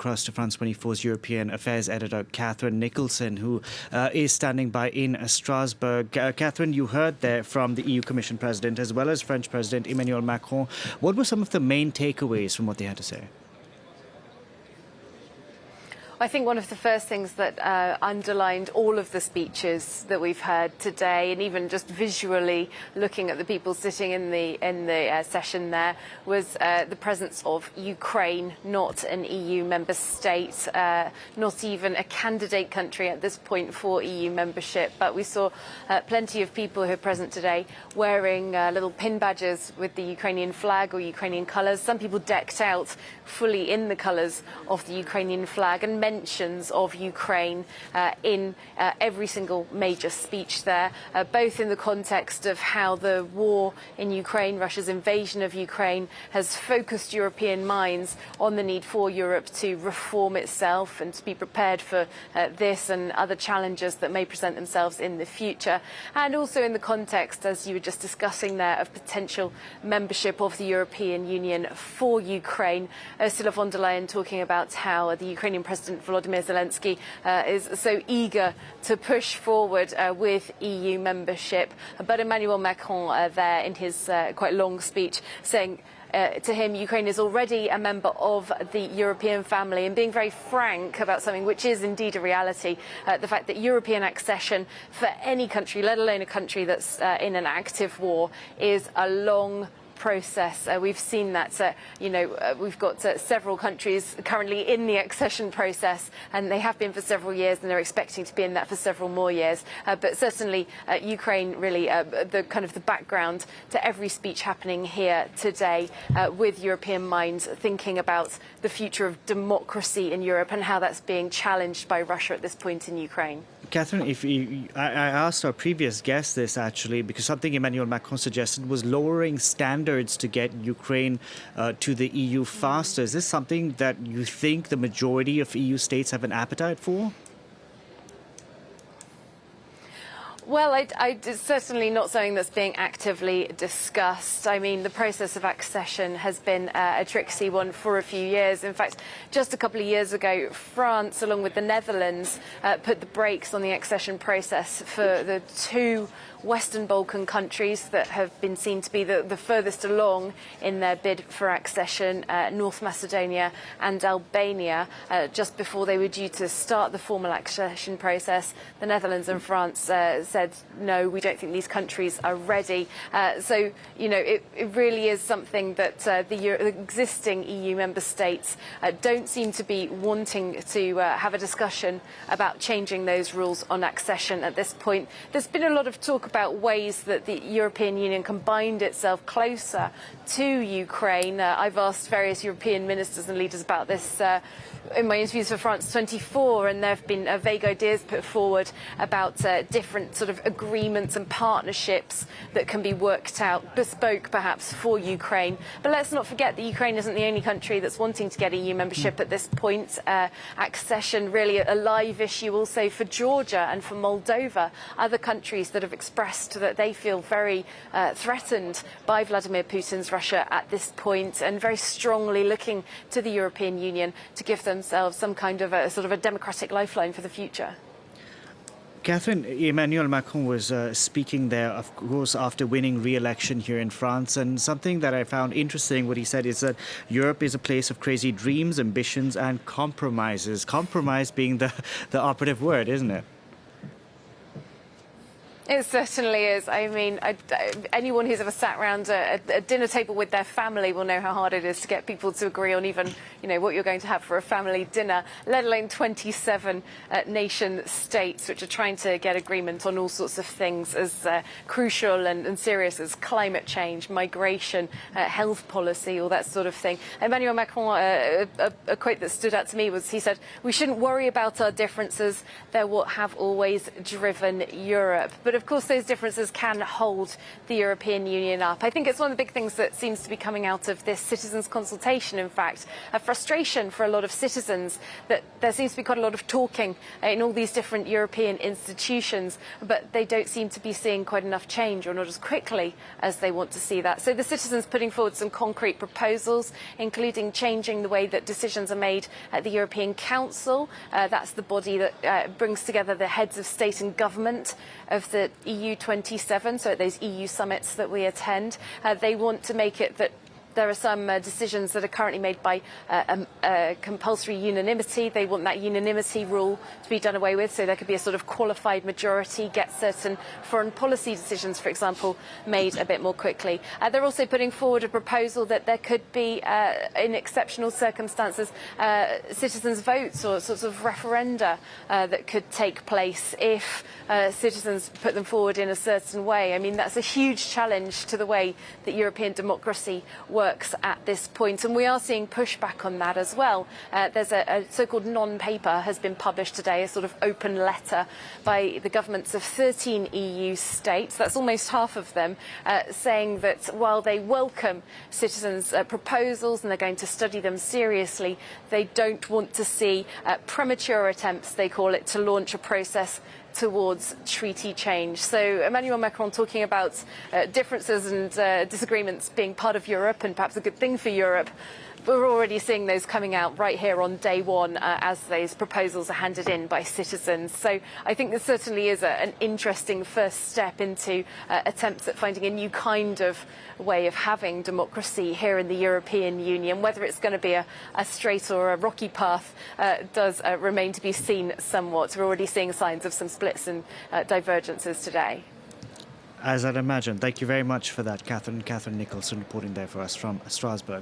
Across to France 24's European Affairs editor, Catherine Nicholson, who is standing by in Strasbourg. Catherine, you heard there from the EU Commission President as well as French President Emmanuel Macron. What were some of the main takeaways from what they had to say? I think one of the first things that underlined all of the speeches that we've heard today, and even just visually looking at the people sitting in the session there, was the presence of Ukraine, not an EU member state, not even a candidate country at this point for EU membership. But we saw plenty of people who are present today wearing little pin badges with the Ukrainian flag or Ukrainian colours. Some people decked out fully in the colours of the Ukrainian flag, and mentions of Ukraine in every single major speech there, both in the context of how the war in Ukraine, Russia's invasion of Ukraine, has focused European minds on the need for Europe to reform itself and to be prepared for this and other challenges that may present themselves in the future, and also in the context, as you were just discussing there, of potential membership of the European Union for Ukraine. Ursula von der Leyen talking about how the Ukrainian President Volodymyr Zelensky is so eager to push forward with EU membership. But Emmanuel Macron there in his quite long speech saying to him, Ukraine is already a member of the European family, and being very frank about something which is indeed a reality, the fact that European accession for any country, let alone a country that's in an active war, is a long process. We've seen that, we've got several countries currently in the accession process, and they have been for several years, and they're expecting to be in that for several more years. But certainly Ukraine really the background to every speech happening here today, with European minds thinking about the future of democracy in Europe and how that's being challenged by Russia at this point in Ukraine. Catherine, I asked our previous guest this actually because something Emmanuel Macron suggested was lowering standards to get Ukraine to the EU faster. Is this something that you think the majority of EU states have an appetite for? Well, it's certainly not something that's being actively discussed. I mean, the process of accession has been a tricksy one for a few years. In fact, just a couple of years ago, France, along with the Netherlands, put the brakes on the accession process for the two Western Balkan countries that have been seen to be the furthest along in their bid for accession, North Macedonia and Albania, just before they were due to start the formal accession process. The Netherlands and France said, no, we don't think these countries are ready. So, it really is something that the existing EU member states don't seem to be wanting to have a discussion about changing those rules on accession at this point. There's been a lot of talk about ways that the European Union can bind itself closer to Ukraine. I've asked various European ministers and leaders about this in my interviews for France 24, and there have been vague ideas put forward about different sort of agreements and partnerships that can be worked out, bespoke perhaps for Ukraine. But let's not forget that Ukraine isn't the only country that's wanting to get EU membership at this point. Accession really a live issue also for Georgia and for Moldova, other countries that have expressed that they feel very threatened by Vladimir Putin's Russia at this point, and very strongly looking to the European Union to give themselves some kind of a sort of a democratic lifeline for the future. Catherine, Emmanuel Macron was speaking there, of course, after winning re-election here in France. And something that I found interesting, what he said, is that Europe is a place of crazy dreams, ambitions, and compromises. Compromise being the operative word, isn't it? It certainly is. I mean, anyone who's ever sat around a dinner table with their family will know how hard it is to get people to agree on even, what you're going to have for a family dinner, let alone 27 nation states which are trying to get agreement on all sorts of things as crucial and serious as climate change, migration, health policy, all that sort of thing. Emmanuel Macron, a quote that stood out to me was, he said, "We shouldn't worry about our differences. They're what have always driven Europe." But of course those differences can hold the European Union up. I think it's one of the big things that seems to be coming out of this citizens' consultation, in fact, a frustration for a lot of citizens that there seems to be quite a lot of talking in all these different European institutions, but they don't seem to be seeing quite enough change, or not as quickly as they want to see that. So the citizens putting forward some concrete proposals, including changing the way that decisions are made at the European Council. That's the body that brings together the heads of state and government of the EU 27, so at those EU summits that we attend. They want to make it that there are some decisions that are currently made by compulsory unanimity. They want that unanimity rule to be done away with, so there could be a sort of qualified majority, get certain foreign policy decisions, for example, made a bit more quickly. They're also putting forward a proposal that there could be, in exceptional circumstances, citizens' votes or sorts of referenda that could take place if citizens put them forward in a certain way. I mean, that's a huge challenge to the way that European democracy works at this point, and we are seeing pushback on that as well. There's a so-called non-paper has been published today, a sort of open letter by the governments of 13 EU states, that's almost half of them, saying that while they welcome citizens' proposals and they're going to study them seriously, they don't want to see premature attempts, they call it, to launch a process towards treaty change. So Emmanuel Macron talking about differences and disagreements being part of Europe and perhaps a good thing for Europe. We're already seeing those coming out right here on day one as those proposals are handed in by citizens. So I think this certainly is an interesting first step into attempts at finding a new kind of way of having democracy here in the European Union. Whether it's going to be a straight or a rocky path does remain to be seen somewhat. We're already seeing signs of some splits and divergences today. As I'd imagine. Thank you very much for that, Catherine. Catherine Nicholson reporting there for us from Strasbourg.